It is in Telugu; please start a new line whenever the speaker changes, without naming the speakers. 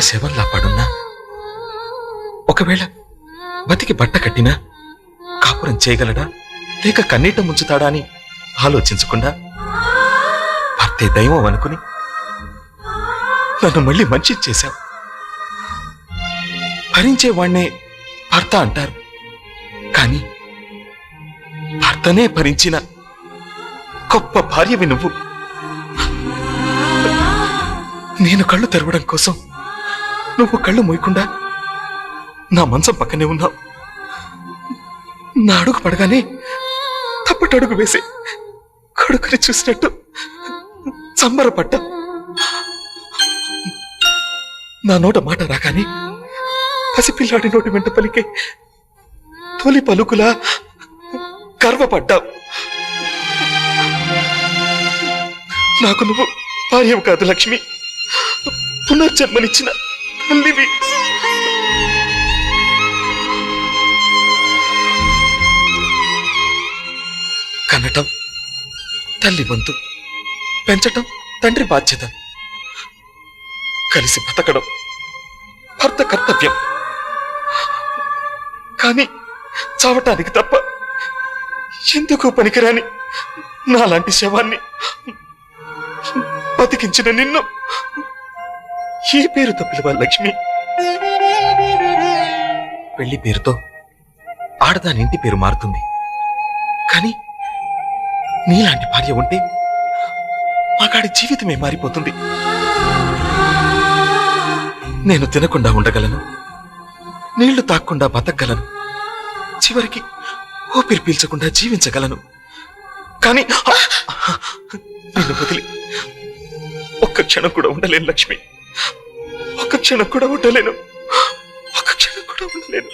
శవంలా పడున్నా, ఒకవేళ బతికి బట్ట కట్టినా కాపురం చేయగలడా లేక కన్నీట ముంచుతాడా అని ఆలోచించకుండా భర్తే దైవం అనుకుని నన్ను మళ్ళీ మంచి చేశావు. భరించేవాణ్ణే భర్త అంటారు, కానీ భర్తనే భరించిన గొప్ప భార్యవి నువ్వు. నేను కళ్ళు తెరవడం కోసం నువ్వు కళ్ళు మూయకుండా నా మంచం పక్కనే ఉన్నావు. నా అడుగు పడగానే తప్పటడుగు వేసి కొడుకుని చూసినట్టు సంబరపడ్డా. నా నోట మాట రాగానే పసిపిల్లాడి నోటి వెంట పలికే తొలి పలుకులా గర్వపడ్డావు. నాకు నువ్వు భార్యవు కాదు లక్ష్మి, పునర్జన్మనిచ్చిన తల్లివి. కనటం తల్లి వంతు, పెంచటం తండ్రి బాధ్యత, కలిసి బతకడం భర్త కర్తవ్యం. కానీ చావటానికి తప్ప ఎందుకు పనికిరాని నాలాంటి శవాన్ని బతికించిన నిన్ను ఈ పేరుతో పిలవాలి లక్ష్మి. పెళ్లి పేరుతో ఆడదాని ఇంటి పేరు మారుతుంది, కానీ నీలాంటి భార్య ఉంటే మాగాడి జీవితమే మారిపోతుంది. నేను తినకుండా ఉండగలను, నీళ్లు తాక్కుండా బతకగలను, చివరికి ఊపిరి పీల్చకుండా జీవించగలను. కానీ నిన్ను వదిలి ఒక్క క్షణం కూడా ఉండలేను లక్ష్మి, ఒక్క క్షణం కూడా ఉండలేను, ఒక్క క్షణం కూడా ఉండలేను.